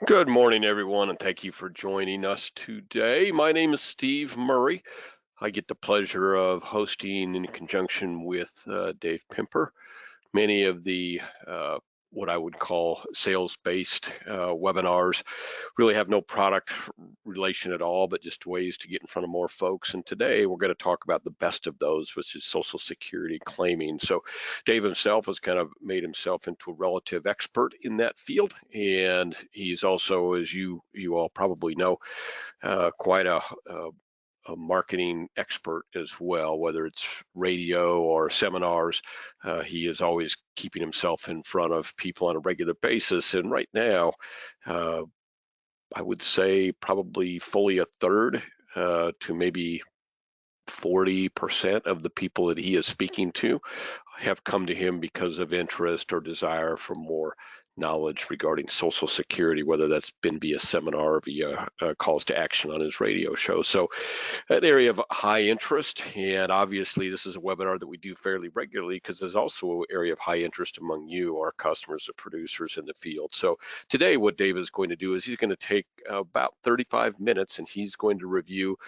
Good morning, everyone, and thank you for joining us today. My name is Steve Murray. I get the pleasure of hosting in conjunction with Dave Pimper many of the what I would call sales-based webinars. Really have no product relation at all, but just ways to get in front of more folks. And today we're going to talk about the best of those, which is Social Security claiming. So Dave himself has kind of made himself into a relative expert in that field, and he's also, as you all probably know, quite a marketing expert as well, whether it's radio or seminars. He is always keeping himself in front of people on a regular basis. And right now, uh, I would say probably fully a third to maybe 40% of the people that he is speaking to have come to him because of interest or desire for more knowledge regarding Social Security, whether that's been via seminar or via calls to action on his radio show. So an area of high interest, and obviously this is a webinar that we do fairly regularly because there's also an area of high interest among you, our customers, the producers in the field. So today what Dave is going to do is he's going to take about 35 minutes and he's going to review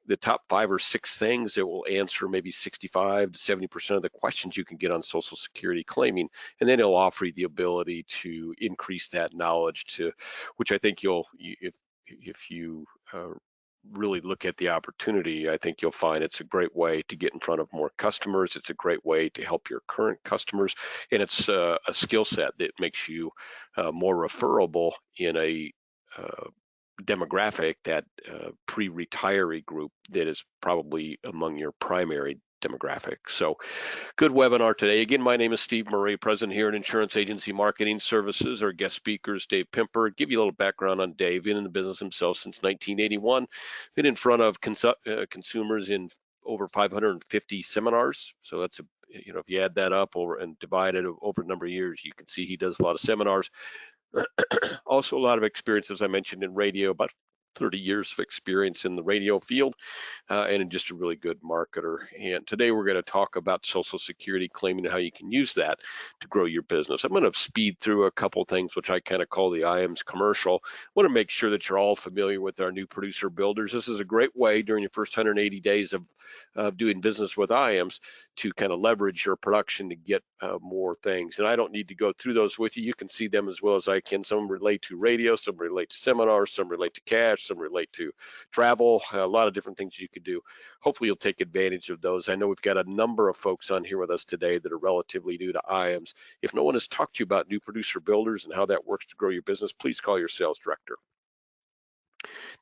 the top 5 or 6 things that will answer maybe 65 to 70% of the questions you can get on Social Security claiming, and then it'll offer you the ability to increase that knowledge to, which I think if you really look at the opportunity, I think you'll find it's a great way to get in front of more customers. It's a great way to help your current customers, and it's a skill set that makes you more referable in a demographic, that pre-retiree group that is probably among your primary demographic. So good webinar today. Again, my name is Steve Murray, president here at Insurance Agency Marketing Services. Our guest speakers, Dave Pimper. Give you a little background on Dave. Been in the business himself since 1981. Been in front of consumers in over 550 seminars. So that's if you add that up over and divide it over a number of years, you can see he does a lot of seminars. Also, a lot of experience, as I mentioned, in radio, about 30 years of experience in the radio field, and just a really good marketer. And today we're going to talk about Social Security claiming and how you can use that to grow your business. I'm going to speed through a couple things, which I kind of call the IAMS commercial. I want to make sure that you're all familiar with our new producer builders. This is a great way during your first 180 days of doing business with IAMS to kind of leverage your production to get more things. And I don't need to go through those with you. You can see them as well as I can. Some relate to radio, some relate to seminars, some relate to cash, some relate to travel, a lot of different things you could do. Hopefully you'll take advantage of those. I know we've got a number of folks on here with us today that are relatively new to IAMS. If no one has talked to you about new producer builders and how that works to grow your business, please call your sales director.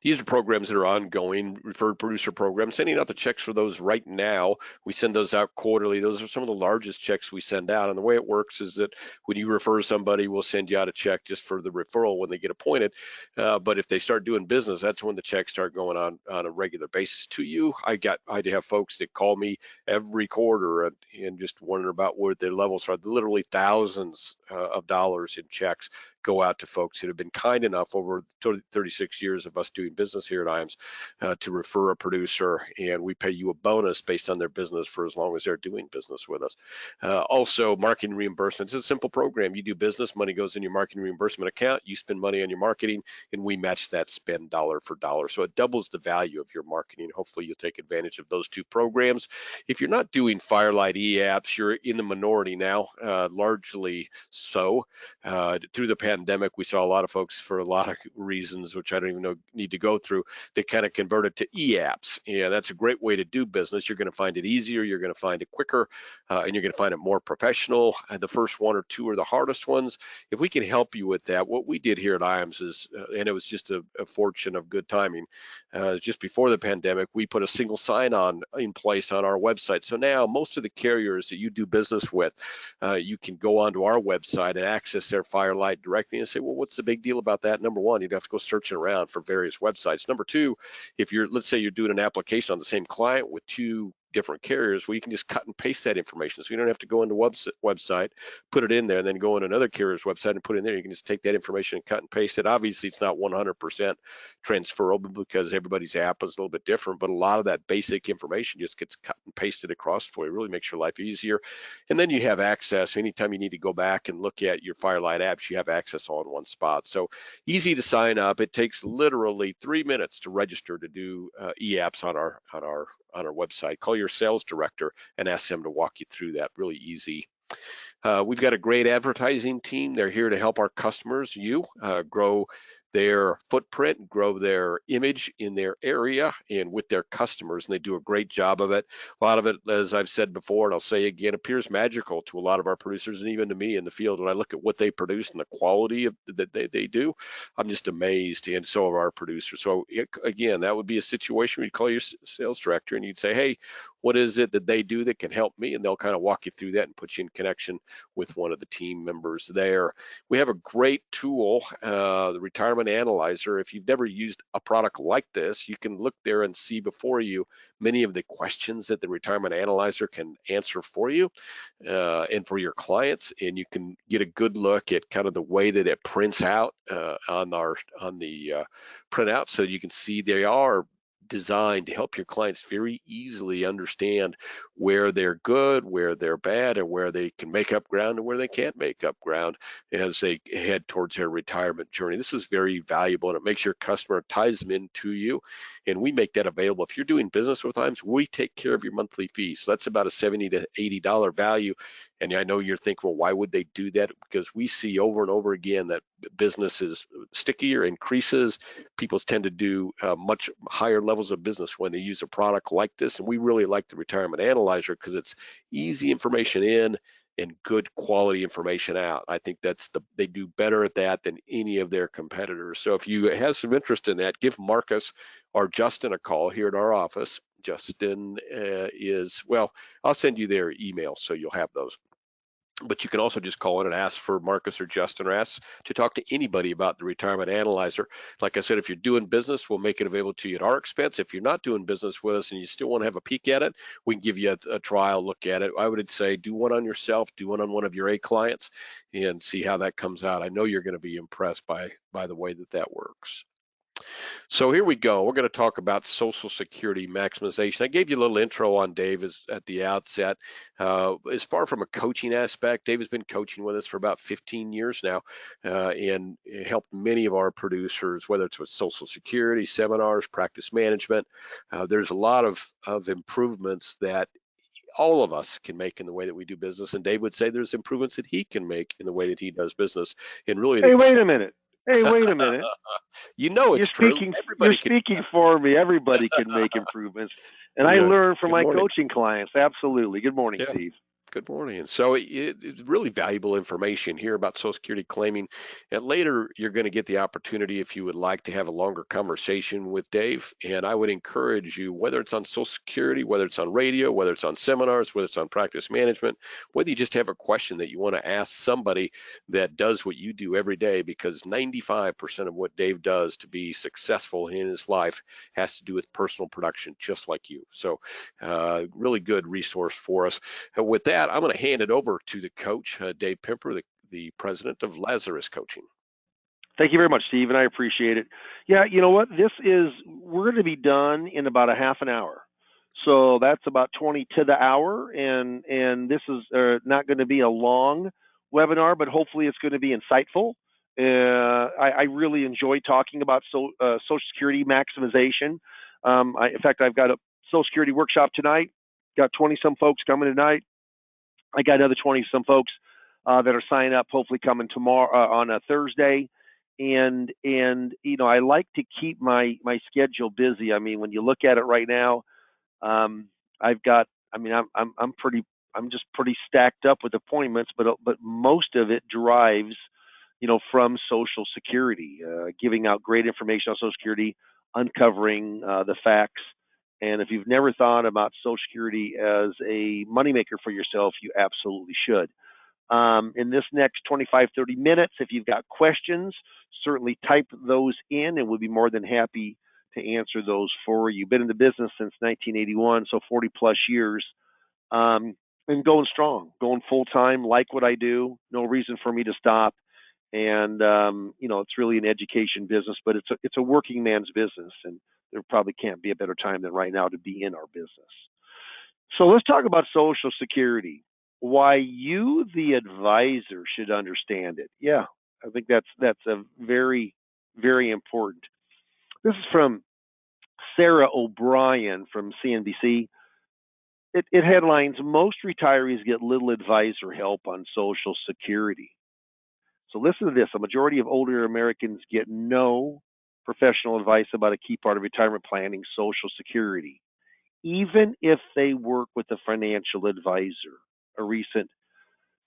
These are programs that are ongoing, referred producer programs. Sending out the checks for those right now. We send those out quarterly. Those are some of the largest checks we send out. And the way it works is that when you refer somebody, we'll send you out a check just for the referral when they get appointed. But if they start doing business, that's when the checks start going on a regular basis to you. I have folks that call me every quarter and just wonder about where their levels are. Literally thousands of dollars in checks go out to folks that have been kind enough over 36 years of us doing business here at IAMS to refer a producer, and we pay you a bonus based on their business for as long as they're doing business with us. Also, marketing reimbursements. It's a simple program. You do business, money goes in your marketing reimbursement account, you spend money on your marketing, and we match that spend dollar for dollar. So it doubles the value of your marketing. Hopefully you'll take advantage of those two programs. If you're not doing Firelight e-apps, you're in the minority now, largely so. Through the pandemic, we saw a lot of folks, for a lot of reasons, which I don't even need to go through, they kind of converted to e-apps. And that's a great way to do business. You're going to find it easier, you're going to find it quicker, and you're going to find it more professional. The first one or two are the hardest ones. If we can help you with that, what we did here at IAMS is, and it was just a fortune of good timing, just before the pandemic, we put a single sign-on in place on our website. So now most of the carriers that you do business with, you can go onto our website and access their Firelight directly and say, well, what's the big deal about that? Number one, you'd have to go searching around for various websites. Number two, if let's say you're doing an application on the same client with two different carriers, well, you can just cut and paste that information. So you don't have to go into website, put it in there, and then go on another carrier's website and put it in there. You can just take that information and cut and paste it. Obviously, it's not 100% transferable because everybody's app is a little bit different, but a lot of that basic information just gets cut and pasted across for you. It really makes your life easier. And then you have access. Anytime you need to go back and look at your Firelight apps, you have access all in one spot. So easy to sign up. It takes literally 3 minutes to register to do e-apps on our website. Call your sales director and ask them to walk you through that. Really easy. We've got a great advertising team. They're here to help our customers, grow their footprint, grow their image in their area and with their customers, and they do a great job of it. A lot of it, as I've said before, and I'll say again, appears magical to a lot of our producers and even to me in the field. When I look at what they produce and the quality of that they do, I'm just amazed, and so are our producers. So again, that would be a situation where you call your sales director and you'd say, hey, what is it that they do that can help me? And they'll kind of walk you through that and put you in connection with one of the team members there. We have a great tool, the Retirement Analyzer. If you've never used a product like this, you can look there and see before you many of the questions that the Retirement Analyzer can answer for you and for your clients, and you can get a good look at kind of the way that it prints out on the printout, so you can see they are designed to help your clients very easily understand where they're good, where they're bad, and where they can make up ground and where they can't make up ground as they head towards their retirement journey. This is very valuable, and it makes your customer, ties them into you, and we make that available. If you're doing business with us, we take care of your monthly fee. So that's about a $70 to $80 value. And I know you're thinking, well, why would they do that? Because we see over and over again that business is stickier, increases. People tend to do much higher levels of business when they use a product like this. And we really like the Retirement Analyzer because it's easy information in and good quality information out. I think they do better at that than any of their competitors. So if you have some interest in that, give Marcus or Justin a call here at our office. Justin I'll send you their email so you'll have those. But you can also just call in and ask for Marcus or Justin, or ask to talk to anybody about the Retirement Analyzer. Like I said, if you're doing business, we'll make it available to you at our expense. If you're not doing business with us and you still want to have a peek at it, we can give you a trial look at it. I would say do one on yourself, do one on one of your A clients, and see how that comes out. I know you're going to be impressed by the way that works. So here we go. We're going to talk about Social Security maximization. I gave you a little intro on Dave at the outset. As far from a coaching aspect, Dave has been coaching with us for about 15 years now and helped many of our producers, whether it's with Social Security, seminars, practice management. There's a lot of improvements that all of us can make in the way that we do business. And Dave would say there's improvements that he can make in the way that he does business. And really, Hey, wait a minute. It's true. You're speaking for me. Everybody can make improvements. And I learn from my coaching clients. Absolutely. Good morning, Steve. Good morning. So it's really valuable information here about Social Security claiming. And later, you're going to get the opportunity, if you would like, to have a longer conversation with Dave. And I would encourage you, whether it's on Social Security, whether it's on radio, whether it's on seminars, whether it's on practice management, whether you just have a question that you want to ask somebody that does what you do every day, because 95% of what Dave does to be successful in his life has to do with personal production, just like you. So really good resource for us. With that, I'm going to hand it over to the coach, Dave Pimper, the president of Lazarus Coaching. Thank you very much, Steve, and I appreciate it. Yeah, you know what? We're going to be done in about a half an hour. So that's about 20 to the hour, and this is not going to be a long webinar, but hopefully it's going to be insightful. I really enjoy talking about Social Security maximization. In fact, I've got a Social Security workshop tonight. Got 20-some folks coming tonight. I got another 20-some folks that are signing up, hopefully coming tomorrow on a Thursday. And I like to keep my schedule busy. I mean, when you look at it right now, I'm just pretty stacked up with appointments, but most of it drives, from Social Security, giving out great information on Social Security, uncovering the facts. And if you've never thought about Social Security as a moneymaker for yourself, you absolutely should. In this next 25, 30 minutes, if you've got questions, certainly type those in, and we'll be more than happy to answer those for you. Been in the business since 1981, so 40 plus years, and going strong, going full time. Like what I do, no reason for me to stop. And it's really an education business, but it's a working man's business, and there probably can't be a better time than right now to be in our business. So let's talk about Social Security. Why you, the advisor, should understand it. Yeah, I think that's a very, very important. This is from Sarah O'Brien from CNBC. It headlines, most retirees get little advisor help on Social Security. So listen to this. A majority of older Americans get no professional advice about a key part of retirement planning, Social Security, even if they work with a financial advisor. A recent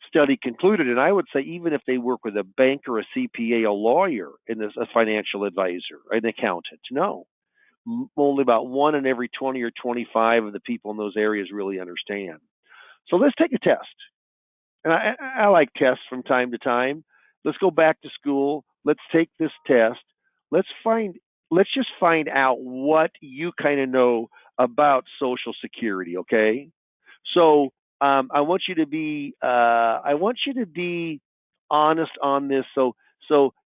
study concluded, and I would say even if they work with a banker, a CPA, a lawyer, and a financial advisor, an accountant. No, only about 1 in every 20 or 25 of the people in those areas really understand. So let's take a test. And I like tests from time to time. Let's go back to school. Let's take this test. Let's just find out what you kind of know about Social Security, okay? So I want you to be honest on this. So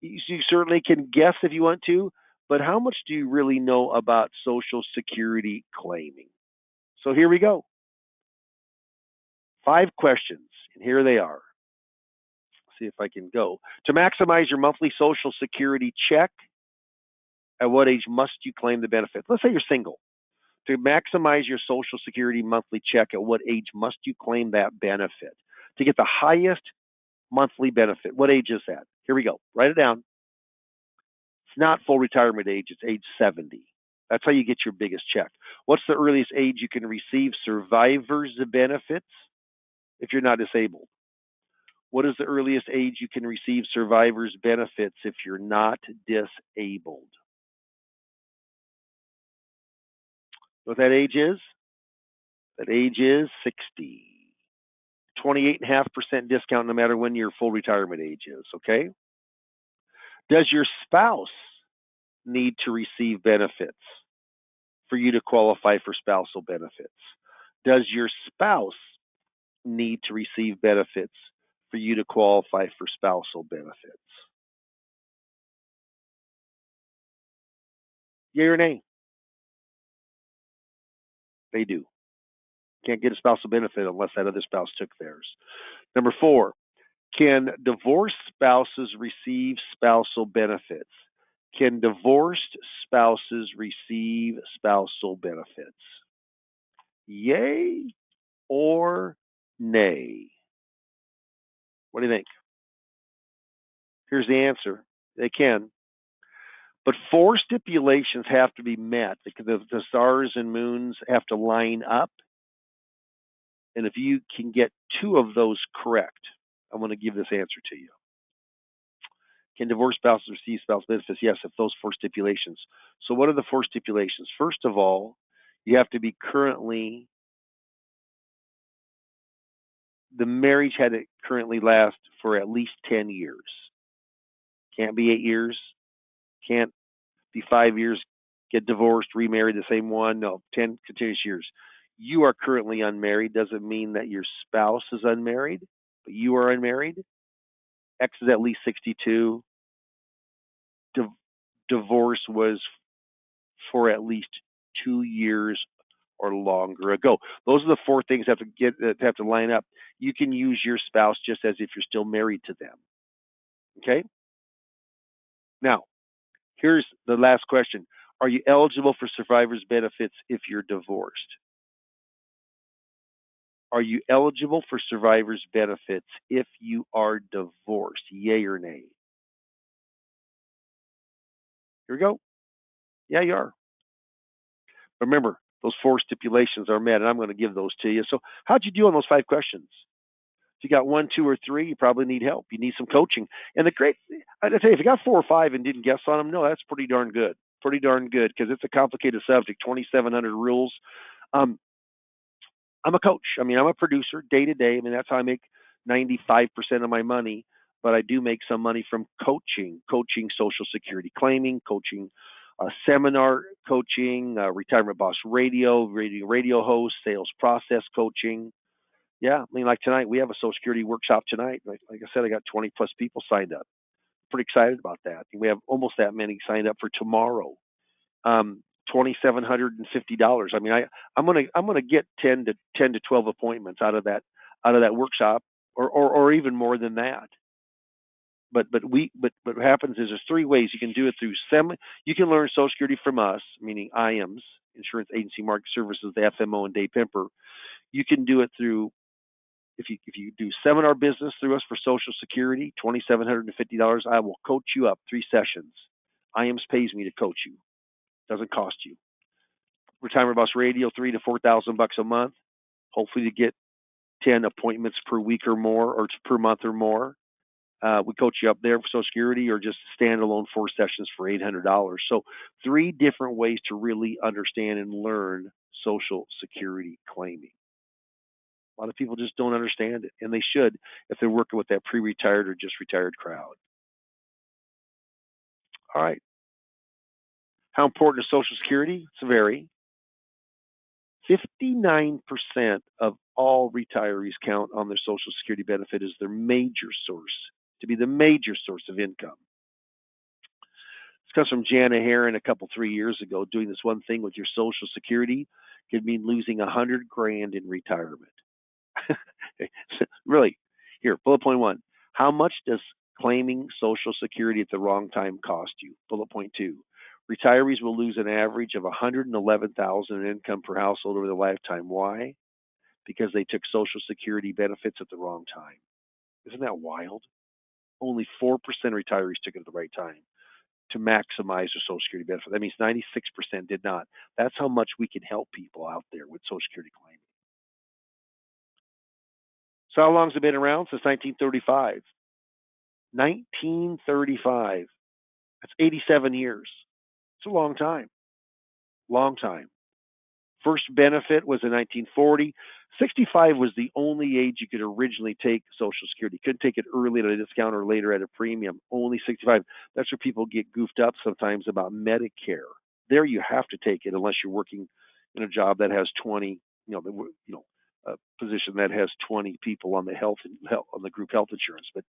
you certainly can guess if you want to, but how much do you really know about Social Security claiming? So here we go. 5 questions, and here they are. See if I can go. To maximize your monthly Social Security check, at what age must you claim the benefit? Let's say you're single. To maximize your Social Security monthly check, at what age must you claim that benefit? To get the highest monthly benefit, what age is that? Here we go. Write it down. It's not full retirement age, it's age 70. That's how you get your biggest check. What's the earliest age you can receive survivor's benefits if you're not disabled? What is the earliest age you can receive survivor's benefits if you're not disabled? What that age is? That age is 60. 28.5% discount no matter when your full retirement age is, okay? Does your spouse need to receive benefits for you to qualify for spousal benefits? Does your spouse need to receive benefits for you to qualify for spousal benefits? Yay or nay? They do. Can't get a spousal benefit unless that other spouse took theirs. Number 4, can divorced spouses receive spousal benefits? Can divorced spouses receive spousal benefits? Yay or nay? What do you think? Here's the answer. They can. But 4 stipulations have to be met. The stars and moons have to line up. And if you can get 2 of those correct, I'm going to give this answer to you. Can divorced spouses receive spousal benefits? Yes, if those 4 stipulations. So what are the 4 stipulations? First of all, you have to be currently, the marriage had to currently last for at least 10 years. Can't be 8 years. Can't be 5 years, get divorced, remarry the same one. No, 10 continuous years. You are currently unmarried. Doesn't mean that your spouse is unmarried, but you are unmarried. X is at least 62. Divorce was for at least 2 years or longer ago. Those are the 4 things that have to line up. You can use your spouse just as if you're still married to them. Okay? Now, here's the last question. Are you eligible for survivor's benefits if you're divorced? Are you eligible for survivor's benefits if you are divorced? Yay or nay? Here we go. Yeah, you are. Remember, those 4 stipulations are met, and I'm going to give those to you. So how'd you do on those 5 questions? If you got 1, 2, or 3, you probably need help. You need some coaching. And I tell you, if you got 4 or 5 and didn't guess on them, no, that's pretty darn good. Pretty darn good, because it's a complicated subject, 2,700 rules. I'm a coach. I mean, I'm a producer day to day. I mean, that's how I make 95% of my money. But I do make some money from coaching Social Security claiming, coaching seminar coaching, Retirement Boss radio host, sales process coaching. Yeah, I mean, like tonight, we have a Social Security workshop tonight. Like I said, I got 20 plus people signed up. Pretty excited about that. We have almost that many signed up for tomorrow. $2,750. I mean, I'm gonna get 10 to 12 appointments out of that workshop, or even more than that. But what happens is there's three ways you can do it through You can learn Social Security from us, meaning IAMS, Insurance Agency Market Services, the FMO, and Dave Pimper. You can do it through if you do seminar business through us for Social Security, $2,750. I will coach you up 3 sessions. IAMS pays me to coach you. Doesn't cost you. Retirement Boss Radio, $3,000 to $4,000 a month. Hopefully to get 10 appointments per week or more, or per month or more. We coach you up there for Social Security, or just standalone 4 sessions for $800. So 3 different ways to really understand and learn Social Security claiming. A lot of people just don't understand it, and they should if they're working with that pre-retired or just retired crowd. All right. How important is Social Security? It's very. 59% of all retirees count on their Social Security benefit as their major source, to be the major source of income. This comes from Jana Heron a couple, 3 years ago. Doing this one thing with your Social Security could mean losing $100,000 in retirement. Really, here, bullet point 1. How much does claiming Social Security at the wrong time cost you? Bullet point 2. Retirees will lose an average of $111,000 in income per household over their lifetime. Why? Because they took Social Security benefits at the wrong time. Isn't that wild? Only 4% of retirees took it at the right time to maximize their Social Security benefit. That means 96% did not. That's how much we can help people out there with Social Security claiming. So how long has it been around? Since 1935. 1935. That's 87 years. It's a long time. Long time. First benefit was in 1940. 65 was the only age you could originally take Social Security. You couldn't take it early at a discount or later at a premium. Only 65. That's where people get goofed up sometimes about Medicare. There you have to take it unless you're working in a job that has 20, a position that has 20 people on the on the group health insurance. But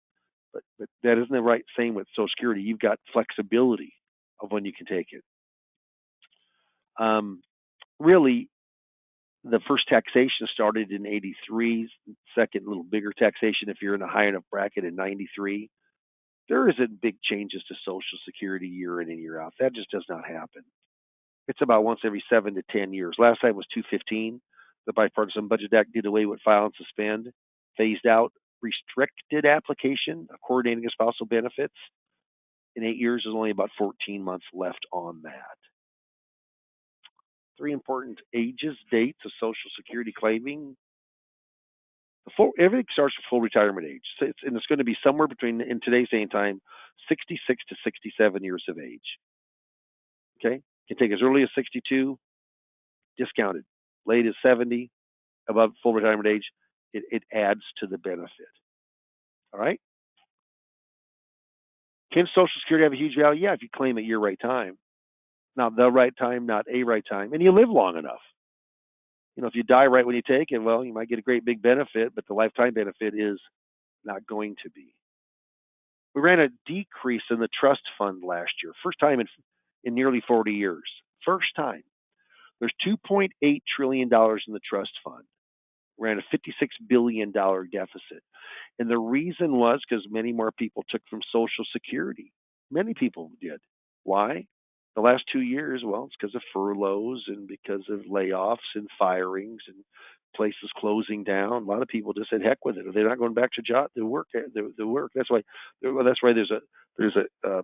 that isn't the right same with Social Security. You've got flexibility of when you can take it. Really, the first taxation started in 83, second little bigger taxation if you're in a high enough bracket in 93. There isn't big changes to Social Security year in and year out. That just does not happen. It's about once every 7 to 10 years. Last time was 2015. The Bipartisan Budget Act did away with file and suspend, phased out restricted application of coordinating of spousal benefits. In 8 years, there's only about 14 months left on that. 3 important ages, dates of Social Security claiming. Everything starts with full retirement age. And it's going to be somewhere between, in today's day and time, 66 to 67 years of age. Okay? You can take as early as 62, discounted. Late as 70, above full retirement age, it adds to the benefit. All right? Can Social Security have a huge value? Yeah, if you claim at your right time. Not the right time, not a right time. And you live long enough. If you die right when you take it, well, you might get a great big benefit, but the lifetime benefit is not going to be. We ran a decrease in the trust fund last year. First time in nearly 40 years. First time. There's $2.8 trillion in the trust fund. We ran a $56 billion deficit. And the reason was because many more people took from Social Security. Many people did. Why? The last 2 years, well, it's because of furloughs and because of layoffs and firings and places closing down. A lot of people just said, "Heck with it." If they're not going back to job, they work. That's why there's a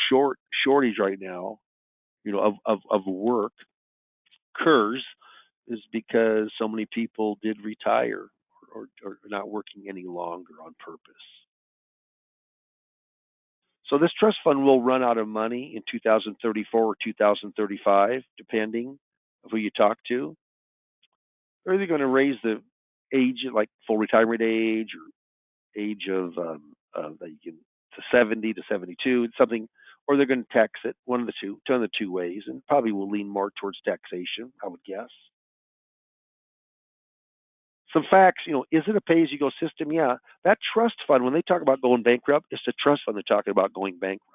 shortage right now, of work. Occurs is because so many people did retire or not working any longer on purpose. So this trust fund will run out of money in 2034 or 2035, depending on who you talk to. They're either going to raise the age, like full retirement age, or age of that you can to 70 to 72, something, or they're going to tax it, one of the two ways, and probably will lean more towards taxation, I would guess. Some facts, is it a pay-as-you-go system? Yeah. That trust fund, when they talk about going bankrupt, it's the trust fund they're talking about going bankrupt.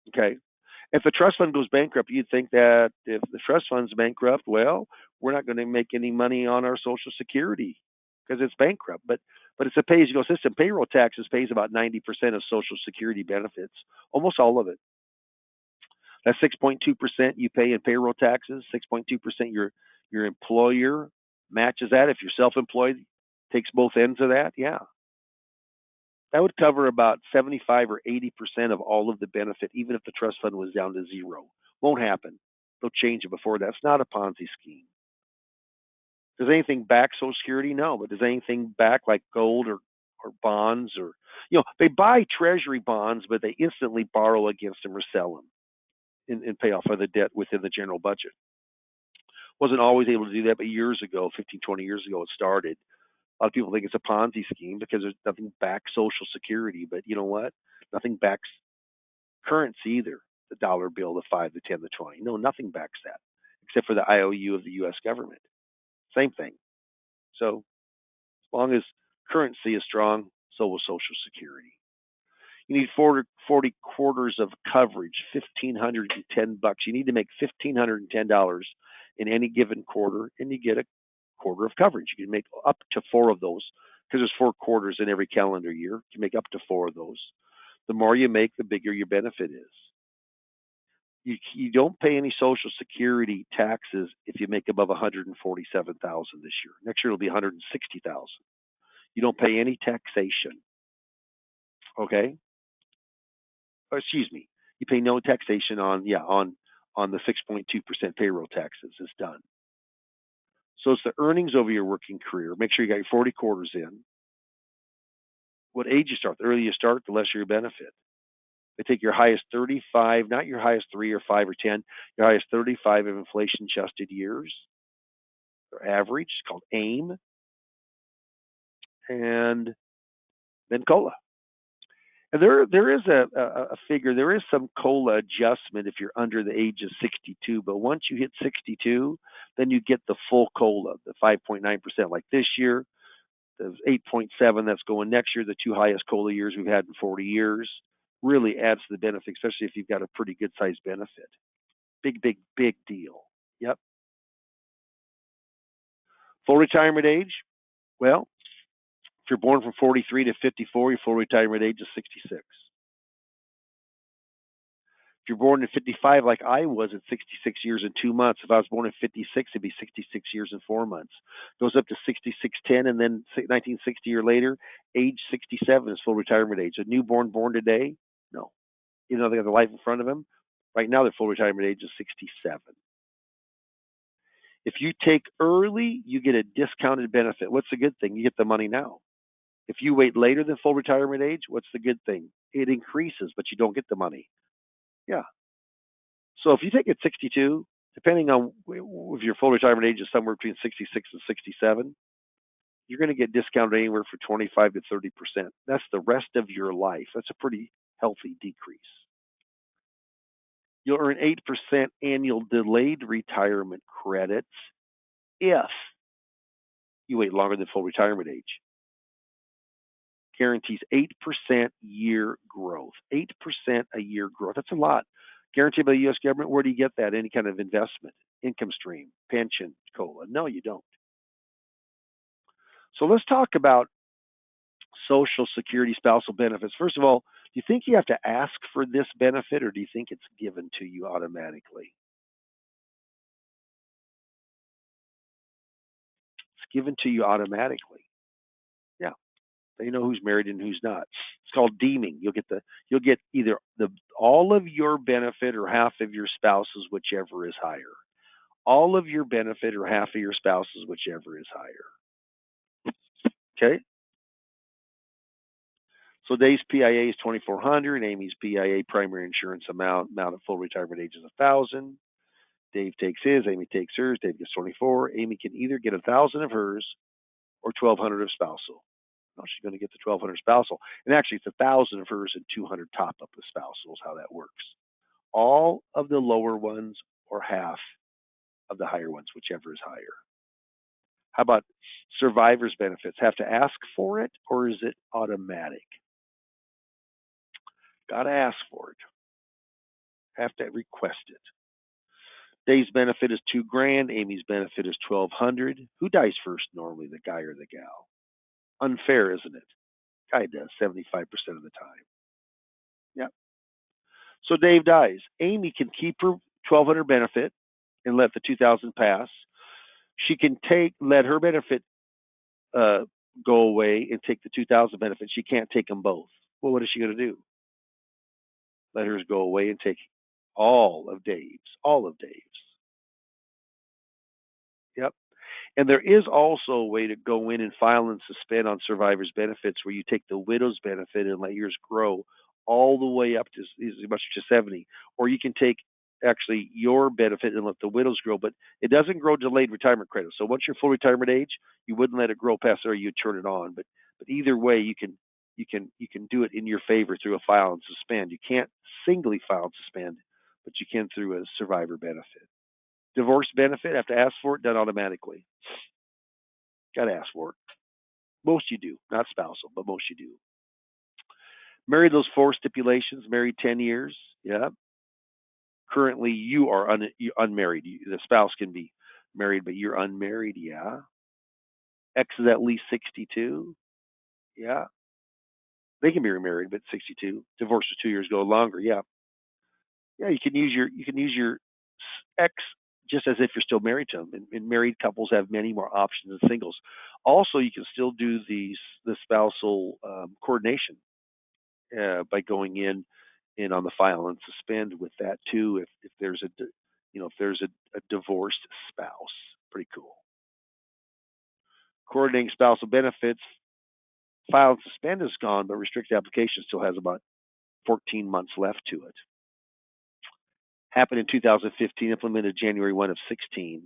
Okay. If the trust fund goes bankrupt, you'd think that if the trust fund's bankrupt, well, we're not going to make any money on our Social Security because it's bankrupt. But it's a pay-as-you-go system. Payroll taxes pays about 90% of Social Security benefits, almost all of it. That's 6.2% you pay in payroll taxes. 6.2% your employer matches that. If you're self-employed, takes both ends of that. Yeah, that would cover about 75 or 80% of all of the benefit, even if the trust fund was down to zero. Won't happen. They'll change it before that. It's not a Ponzi scheme. Does anything back Social Security? No, but does anything back like gold or bonds or they buy treasury bonds, but they instantly borrow against them or sell them and pay off other debt within the general budget. Wasn't always able to do that, but years ago, 15, 20 years ago, it started. A lot of people think it's a Ponzi scheme because there's nothing backs Social Security, but you know what? Nothing backs currency either. The dollar bill, the 5, the 10, the 20. No, nothing backs that except for the IOU of the U.S. government. Same thing. So as long as currency is strong, so will Social Security. You need 40 quarters of coverage, $1,510. You need to make $1,510 in any given quarter, and you get a quarter of coverage. You can make up to 4 of those because there's 4 quarters in every calendar year. You can make up to 4 of those. The more you make, the bigger your benefit is. You don't pay any Social Security taxes if you make above $147,000 this year. Next year it'll be $160,000. You don't pay any taxation. Okay? Or excuse me. You pay no taxation on the 6.2% payroll taxes. It's done. So it's the earnings over your working career. Make sure you got your 40 quarters in. What age you start? The earlier you start, the less your benefit. They take your highest 35, not your highest 3 or 5 or 10, your highest 35 of inflation-adjusted years. Their average is called AIM, and then COLA. And there is a figure. There is some COLA adjustment if you're under the age of 62. But once you hit 62, then you get the full COLA, the 5.9%. Like this year, the 8.7 that's going next year, the 2 highest COLA years we've had in 40 years, really adds to the benefit, especially if you've got a pretty good sized benefit. Big, big, big deal. Yep. Full retirement age? Well, if you're born from 43 to 54, your full retirement age is 66. If you're born in 55, like I was at 66 years and 2 months, if I was born in 56, it'd be 66 years and 4 months. Goes up to 66.10, and then 1960 year later, age 67 is full retirement age. A newborn born today, no. Even though they have the life in front of them, right now their full retirement age is 67. If you take early, you get a discounted benefit. What's the good thing? You get the money now. If you wait later than full retirement age, what's the good thing? It increases, but you don't get the money. Yeah. So if you take it 62, depending on if your full retirement age is somewhere between 66 and 67, you're going to get discounted anywhere from 25 to 30%. That's the rest of your life. That's a pretty healthy decrease. You'll earn 8% annual delayed retirement credits if you wait longer than full retirement age. Guarantees 8% year growth. 8% a year growth. That's a lot. Guaranteed by the U.S. government. Where do you get that? Any kind of investment, income stream, pension, COLA? No, you don't. So let's talk about Social Security spousal benefits. First of all, do you think you have to ask for this benefit, or do you think it's given to you automatically? It's given to you automatically. Yeah. They know who's married and who's not. It's called deeming. You'll get either all of your benefit or half of your spouse's, whichever is higher. All of your benefit or half of your spouse's, whichever is higher. Okay. So Dave's PIA is $2,400. Amy's PIA primary insurance amount at full retirement age is $1,000. Dave takes his. Amy takes hers. Dave gets $2,400. Amy can either get $1,000 of hers or $1,200 of spousal. No, she's going to get the 1,200 spousal, and actually it's 1,000 of hers and 200 top up the spousal is how that works. All of the lower ones or half of the higher ones, whichever is higher. How about survivor's benefits? Have to ask for it, or is it automatic? Got to ask for it. Have to request it. Dave's benefit is $2,000. Amy's benefit is $1,200. Who dies first normally, the guy or the gal? Unfair, isn't it? Guy does 75% of the time. Yeah. So Dave dies. Amy can keep her $1,200 benefit and let the $2,000 pass. She can let her benefit go away and take the $2,000 benefit. She can't take them both. Well, what is she going to do? Let hers go away and take all of Dave's. Yep. And there is also a way to go in and file and suspend on survivor's benefits where you take the widow's benefit and let yours grow all the way up to as much as 70. Or you can take actually your benefit and let the widow's grow, but it doesn't grow delayed retirement credit. So once you're full retirement age, you wouldn't let it grow past there, you'd turn it on. But either way, you can do it in your favor through a file and suspend. You can't singly file and suspend, but you can through a survivor benefit. Divorce benefit, have to ask for it, done automatically. Got to ask for it. Most you do, not spousal, but most you do. Married, those 4 stipulations, married 10 years, yeah. Currently, you are unmarried. The spouse can be married, but you're unmarried, yeah. X is at least 62, yeah. They can be remarried, but 62. Divorced for 2 years, go longer, yeah. Yeah, you can use your X just as if you're still married to them. And married couples have many more options than singles. Also, you can still do the spousal coordination by going in and on the file and suspend with that too. If there's a divorced spouse, pretty cool. Coordinating spousal benefits, file and suspend is gone, but restricted application still has about 14 months left to it. Happened in 2015, implemented January 1 of 16.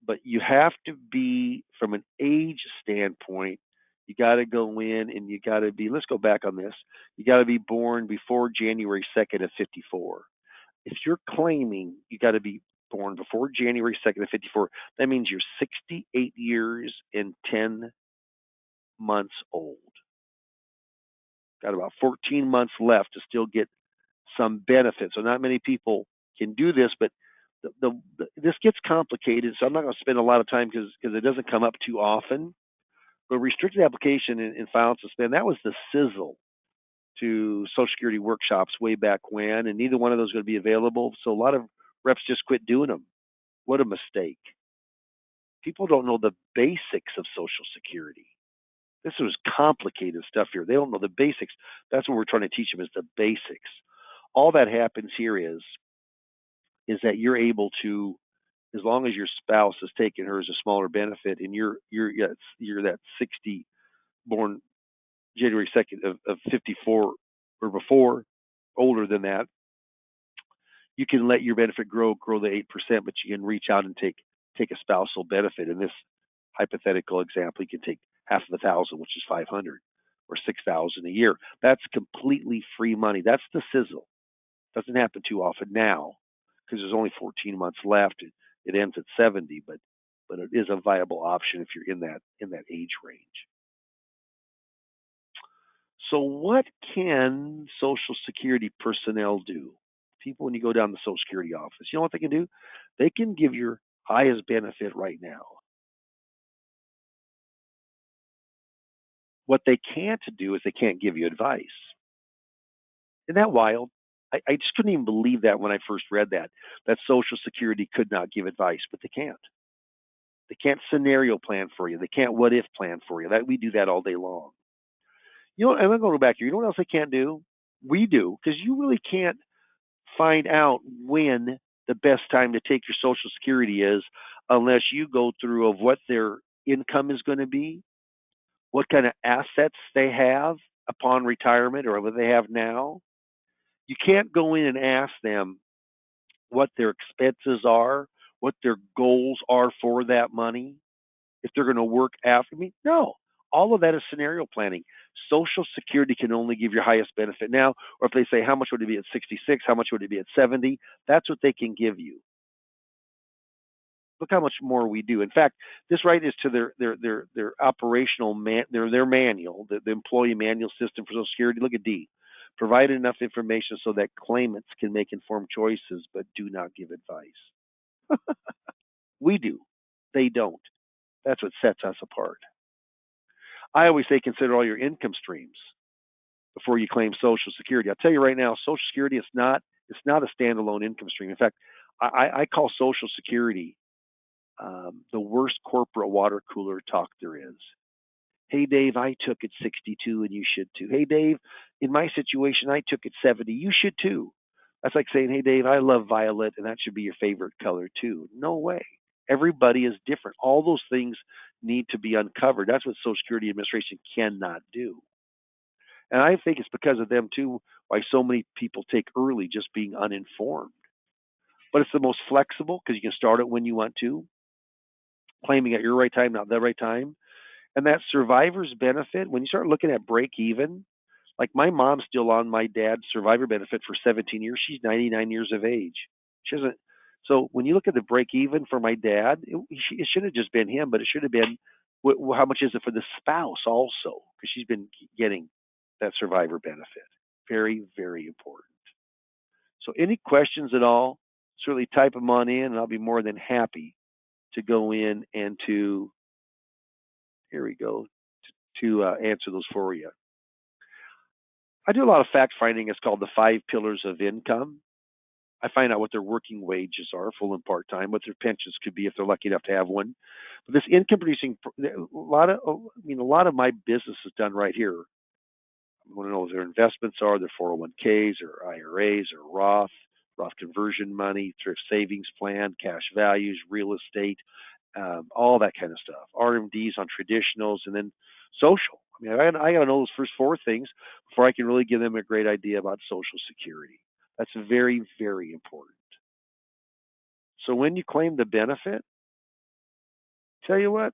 But you have to be, from an age standpoint, you got to go in and you got to be, let's go back on this, you got to be born before January 2nd of 54. If you're claiming you got to be born before January 2nd of 54, that means you're 68 years and 10 months old. Got about 14 months left to still get some benefit. So not many people can do this, but this gets complicated. So I'm not going to spend a lot of time because it doesn't come up too often. But restricted application and file and suspend, that was the sizzle to Social Security workshops way back when, and neither one of those are going to be available. So a lot of reps just quit doing them. What a mistake. People don't know the basics of Social Security. This was complicated stuff here. They don't know the basics. That's what we're trying to teach them, is the basics. All that happens here is that you're able to, as long as your spouse has taken her as a smaller benefit, and you're that 60 born January 2nd of 54 or before, older than that, you can let your benefit grow the 8%, but you can reach out and take a spousal benefit. In this hypothetical example, you can take half of 1,000, which is 500, or 6,000 a year. That's completely free money. That's the sizzle. Doesn't happen too often now because there's only 14 months left. It ends at 70, but it is a viable option if you're in that age range. So what can Social Security personnel do? People, when you go down to the Social Security office, you know what they can do? They can give your highest benefit right now. What they can't do is they can't give you advice. Isn't that wild? I just couldn't even believe that when I first read that Social Security could not give advice, but they can't. They can't scenario plan for you. They can't what if plan for you. We do that all day long. You know, and I'm going to go back here. You know what else they can't do? We do, because you really can't find out when the best time to take your Social Security is unless you go through of what their income is going to be, what kind of assets they have upon retirement or what they have now. You can't go in and ask them what their expenses are, what their goals are for that money, if they're going to work after me. No. All of that is scenario planning. Social Security can only give your highest benefit now, or if they say how much would it be at 66, how much would it be at 70, that's what they can give you. Look how much more we do. In fact, this right is to their operational their manual, the employee manual system for Social Security. Look at D. Provide enough information so that claimants can make informed choices, but do not give advice. We do. They don't. That's what sets us apart. I always say consider all your income streams before you claim Social Security. I'll tell you right now, Social Security is not a standalone income stream. In fact, I call Social Security the worst corporate water cooler talk there is. Hey, Dave, I took it 62 and you should too. Hey, Dave, in my situation, I took it 70. You should too. That's like saying, hey, Dave, I love violet and that should be your favorite color too. No way. Everybody is different. All those things need to be uncovered. That's what Social Security Administration cannot do. And I think it's because of them too why so many people take early just being uninformed. But it's the most flexible because you can start it when you want to, claiming at your right time, not the right time. And that survivor's benefit, when you start looking at break even, like my mom's still on my dad's survivor benefit for 17 years. She's 99 years of age. She doesn't. So when you look at the break even for my dad, it should have just been him, but it should have been how much is it for the spouse also? Because she's been getting that survivor benefit. Very, very important. So any questions at all, certainly type them on in, and I'll be more than happy to go in and here we go, to answer those for you. I do a lot of fact finding. It's called the 5 pillars of income. I find out what their working wages are, full and part time, what their pensions could be if they're lucky enough to have one. But this income producing, a lot of my business is done right here. I want to know what their investments are, their 401ks or IRAs or Roth conversion money, thrift savings plan, cash values, real estate, all that kind of stuff. RMDs on traditionals, and then social. I mean, I got to know those first 4 things before I can really give them a great idea about Social Security. That's very, very important. So when you claim the benefit, tell you what,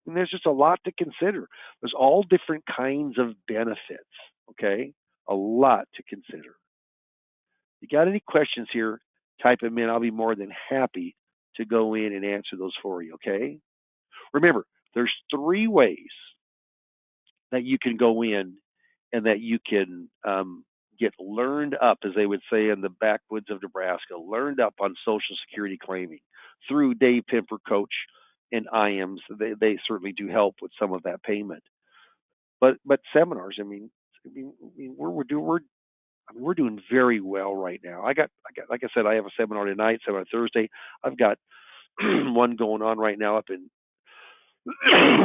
and there's just a lot to consider. There's all different kinds of benefits, okay? A lot to consider. If you got any questions here, type them in. I'll be more than happy to go in and answer those for you, okay? Remember, there's 3 ways that you can go in and that you can get learned up, as they would say in the backwoods of Nebraska, learned up on Social Security claiming through Dave Pimper Coach and IAMS. They certainly do help with some of that payment. But seminars, I mean, we're doing very well right now. I got like I said, I have a seminar tonight, seminar Thursday. I've got one going on right now up in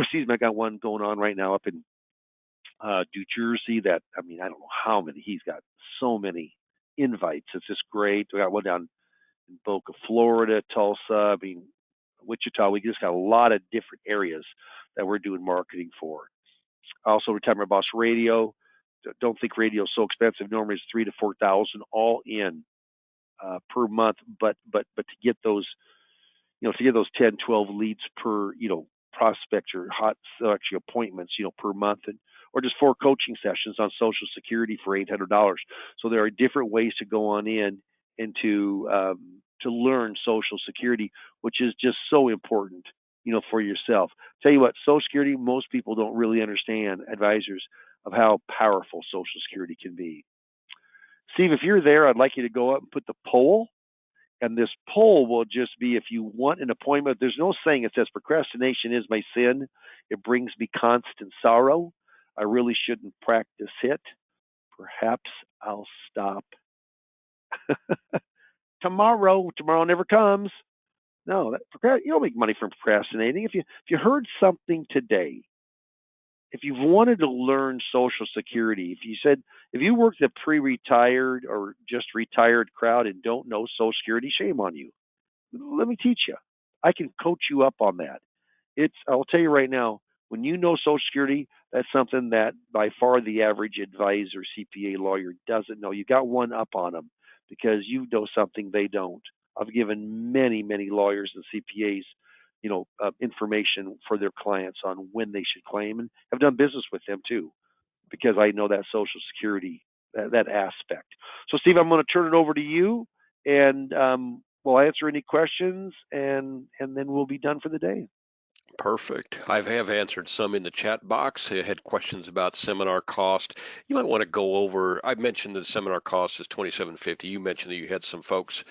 excuse me, I got one going on right now up in New Jersey. That, I mean, I don't know how many. He's got so many invites. It's just great. We got one down in Boca, Florida, Tulsa. I mean, Wichita. We just got a lot of different areas that we're doing marketing for. Also, Retirement Boss Radio. Don't think radio is so expensive. Normally, it's $3,000 to $4,000 all in per month. But to get those, to get those 10, 12 leads per, prospect or actually appointments, per month, or just 4 coaching sessions on Social Security for $800. So there are different ways to go on in and to learn Social Security, which is just so important, for yourself. Tell you what, Social Security, most people don't really understand, advisors, of how powerful Social Security can be. Steve, if you're there, I'd like you to go up and put the poll. And this poll will just be, if you want an appointment, there's no saying it says procrastination is my sin. It brings me constant sorrow. I really shouldn't practice it. Perhaps I'll stop tomorrow. Tomorrow never comes. No, you don't make money from procrastinating. If you heard something today, if you've wanted to learn Social Security, if you work the pre-retired or just retired crowd and don't know Social Security, shame on you. Let me teach you. I can coach you up on that. I'll tell you right now, when you know Social Security, that's something that by far the average advisor, CPA, lawyer doesn't know. You got one up on them because you know something they don't. I've given many, many lawyers and CPAs information for their clients on when they should claim, and have done business with them too, because I know that Social Security, that aspect. So, Steve, I'm going to turn it over to you, and we'll answer any questions, and then we'll be done for the day. Perfect. I have answered some in the chat box. I had questions about seminar cost. You might want to go over. I mentioned the seminar cost is $27.50. You mentioned that you had some folks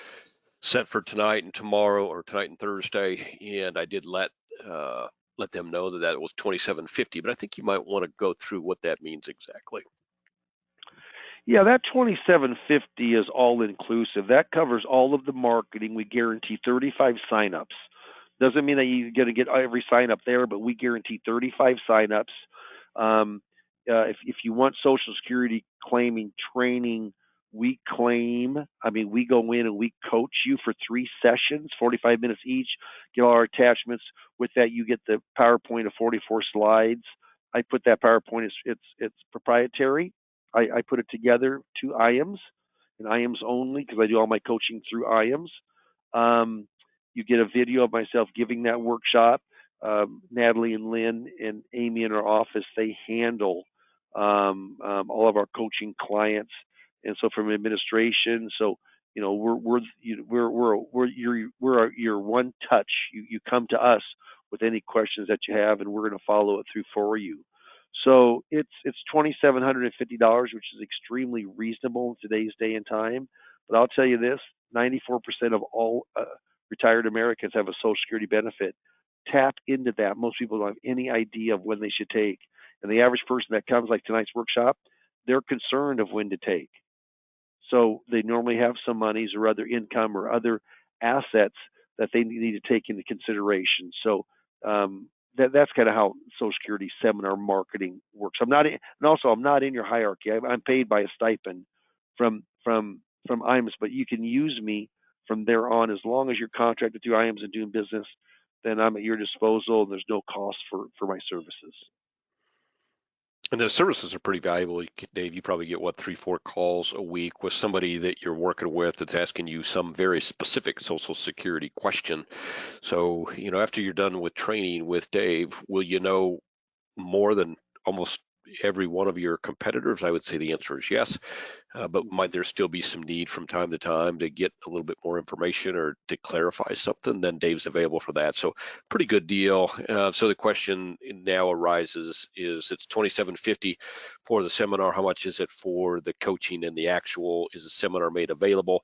set for tonight and tomorrow, or tonight and Thursday, and I did let them know that that was $27.50. But I think you might want to go through what that means exactly. Yeah, that $27.50 is all inclusive. That covers all of the marketing. We guarantee 35 signups. Doesn't mean that you're going to get every sign up there, but we guarantee 35 signups. If you want Social Security claiming training, we go in and we coach you for 3 sessions, 45 minutes each, get all our attachments. With that, you get the PowerPoint of 44 slides. I put that PowerPoint, it's proprietary. I put it together to IAMS, and IAMS only, because I do all my coaching through IAMS. You get a video of myself giving that workshop. Natalie and Lynn and Amy in our office, they handle all of our coaching clients, and so from administration. So we're your one touch. You come to us with any questions that you have, and we're going to follow it through for you. So it's $2,750, which is extremely reasonable in today's day and time. But I'll tell you this: 94% of all retired Americans have a Social Security benefit. Tap into that. Most people don't have any idea of when they should take. And the average person that comes, like tonight's workshop, they're concerned of when to take. So they normally have some monies or other income or other assets that they need to take into consideration. So that's kind of how Social Security seminar marketing works. I'm not in your hierarchy. I'm paid by a stipend from IAMS, but you can use me from there on, as long as you're contracted through IAMS and doing business. Then I'm at your disposal, and there's no cost for my services. And the services are pretty valuable, Dave. You probably get 3-4 calls a week with somebody that you're working with that's asking you some very specific Social Security question. So, after you're done with training with Dave, will you know more than almost every one of your competitors? I would say the answer is yes. But might there still be some need from time to time to get a little bit more information or to clarify something? Then Dave's available for that. So pretty good deal. So the question now arises is, it's $27.50 for the seminar. How much is it for the coaching and the actual? Is the seminar made available?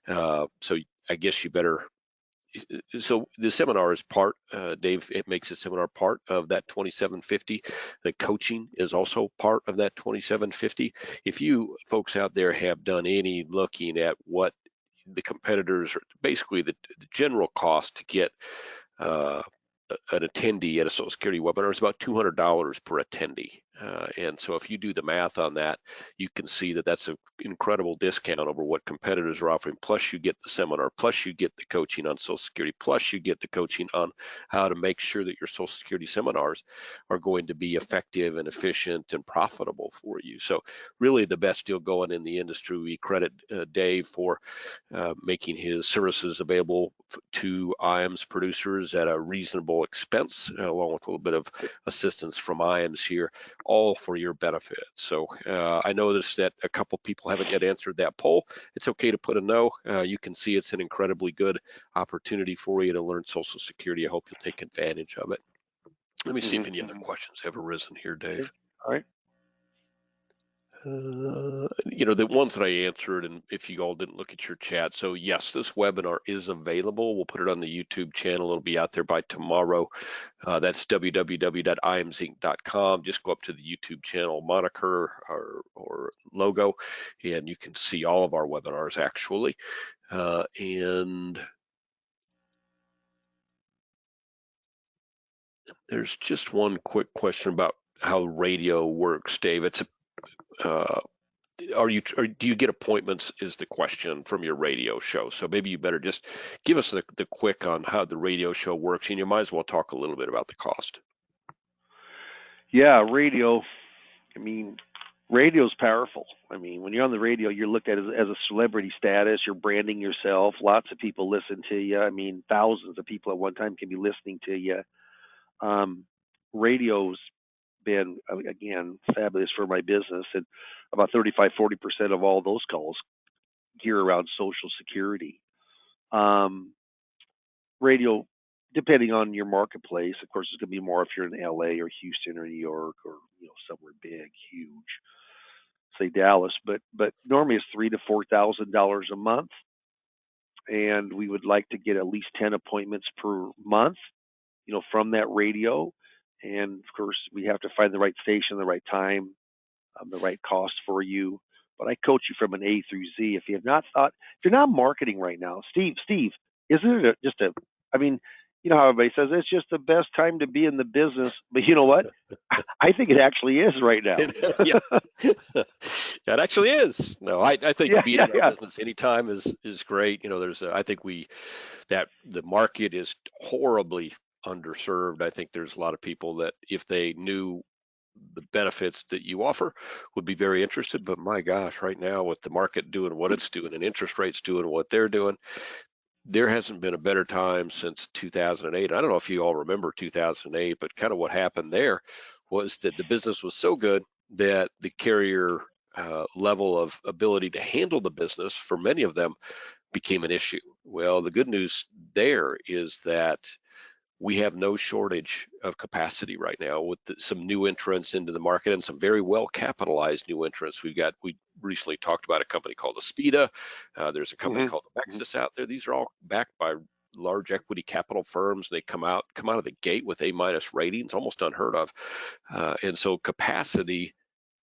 So I guess you better. So the seminar is part, Dave, it makes the seminar part of that $27.50. The coaching is also part of that $27.50. If you folks out there have done any looking at what the competitors, basically the general cost to get an attendee at a Social Security webinar is about $200 per attendee. And so if you do the math on that, you can see that that's an incredible discount over what competitors are offering. Plus you get the seminar, plus you get the coaching on Social Security, plus you get the coaching on how to make sure that your Social Security seminars are going to be effective and efficient and profitable for you. So really the best deal going in the industry. We credit Dave for making his services available to IAMS producers at a reasonable expense, along with a little bit of assistance from IAMS here, all for your benefit. So I noticed that a couple people haven't yet answered that poll. It's okay to put a no. You can see it's an incredibly good opportunity for you to learn Social Security. I hope you'll take advantage of it. Let me see if any other questions have arisen here, Dave. All right. The ones that I answered, and if you all didn't look at your chat, so yes, this webinar is available. We'll put it on the YouTube channel. It'll be out there by tomorrow. That's www.iamsinc.com. Just go up to the YouTube channel moniker or logo, and you can see all of our webinars actually. And there's just one quick question about how radio works, Dave. It's do you get appointments is the question from your radio show. So maybe you better just give us the quick on how the radio show works, and you might as well talk a little bit about the cost. Yeah, radio. I mean, Radio's powerful. I mean, when you're on the radio, you're looked at as a celebrity status. You're branding yourself. Lots of people listen to you. I mean, thousands of people at one time can be listening to you. Um, Radio's been, again, fabulous for my business, and about 35-40% of all those calls gear around Social Security. Radio, depending on your marketplace, of course, it's going to be more if you're in LA or Houston or New York or somewhere big, huge, say Dallas. But normally it's $3,000 to $4,000 a month, and we would like to get at least 10 appointments per month, from that radio. And of course, we have to find the right station, the right time, the right cost for you. But I coach you from an A through Z. If you're not marketing right now, Steve, isn't it I mean, how everybody says it's just the best time to be in the business, but you know what? I think it actually is right now. Yeah, it actually is. No, I think being in our business anytime is great. I think that the market is horribly underserved. I think there's a lot of people that if they knew the benefits that you offer would be very interested. But my gosh, right now with the market doing what it's doing and interest rates doing what they're doing, there hasn't been a better time since 2008. I don't know if you all remember 2008, but kind of what happened there was that the business was so good that the carrier level of ability to handle the business for many of them became an issue. Well, the good news there is that we have no shortage of capacity right now with some new entrants into the market and some very well capitalized new entrants. We recently talked about a company called Aspida. There's a company called Nexus out there. These are all backed by large equity capital firms. They come out of the gate with A- ratings, almost unheard of. And so capacity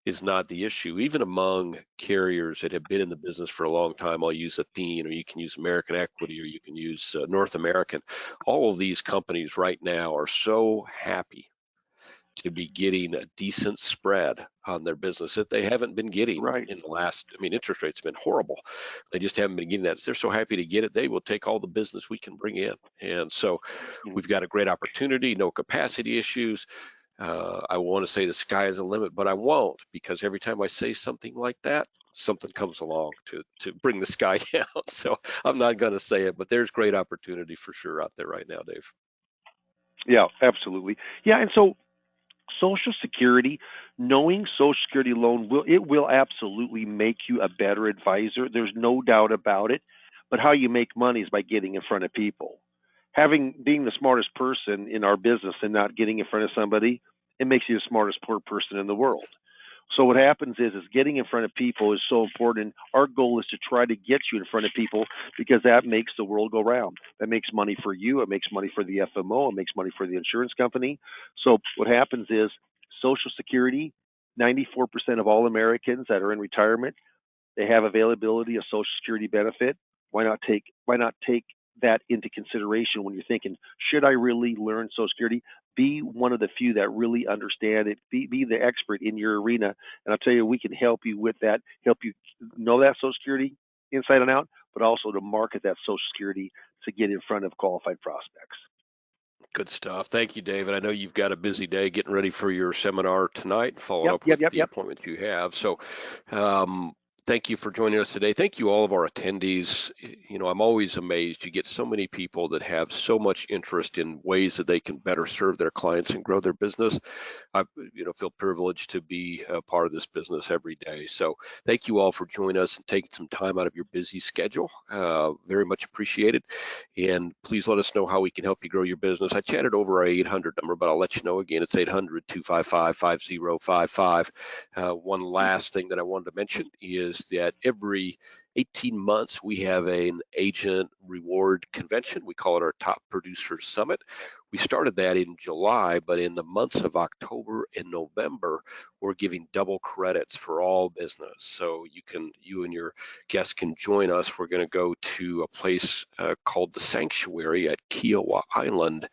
is not the issue. Even among carriers that have been in the business for a long time, I'll use Athene, or you can use American Equity, or you can use North American. All of these companies right now are so happy to be getting a decent spread on their business that they haven't been getting in the last. Interest rates have been horrible. They just haven't been getting that. They're so happy to get it. They will take all the business we can bring in. And so we've got a great opportunity, no capacity issues. I want to say the sky is the limit, but I won't, because every time I say something like that, something comes along to bring the sky down. So I'm not going to say it, but there's great opportunity for sure out there right now, Dave. Yeah, absolutely. Yeah, and so Social Security, knowing Social Security loan will absolutely make you a better advisor. There's no doubt about it. But how you make money is by getting in front of people. Being the smartest person in our business and not getting in front of somebody, it makes you the smartest poor person in the world. So what happens is getting in front of people is so important. Our goal is to try to get you in front of people, because that makes the world go round. That makes money for you. It makes money for the FMO. It makes money for the insurance company. So what happens is Social Security, 94% of all Americans that are in retirement, they have availability of Social Security benefit. Why not take that into consideration when you're thinking, should I really learn Social Security? Be one of the few that really understand it. Be the expert in your arena. And I'll tell you, we can help you with that, help you know that Social Security inside and out, but also to market that Social Security to get in front of qualified prospects. Good stuff. Thank you, David. I know you've got a busy day getting ready for your seminar tonight, following up with the appointment you have. So thank you for joining us today. Thank you, all of our attendees. I'm always amazed. You get so many people that have so much interest in ways that they can better serve their clients and grow their business. I feel privileged to be a part of this business every day. So thank you all for joining us and taking some time out of your busy schedule. Very much appreciated. And please let us know how we can help you grow your business. I chatted over our 800 number, but I'll let you know again. It's 800-255-5055. One last thing that I wanted to mention is that every 18 months we have an agent reward convention. We call it our Top Producers Summit. We started that in July, but in the months of October and November, we're giving double credits for all business. So you and your guests can join us. We're going to go to a place called the Sanctuary at Kiowa Island,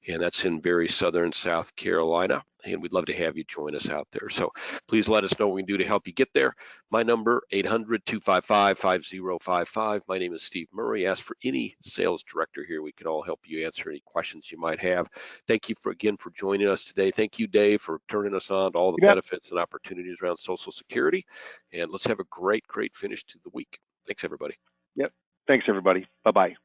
and that's in very southern South Carolina. and we'd love to have you join us out there. So please let us know what we can do to help you get there. My number, 800-255-5055. My name is Steve Murray. Ask for any sales director here. We can all help you answer any questions you might have. Thank you again for joining us today. Thank you, Dave, for turning us on to all the benefits and opportunities around Social Security. And let's have a great finish to the week. Thanks, everybody. Yep. Thanks, everybody. Bye-bye.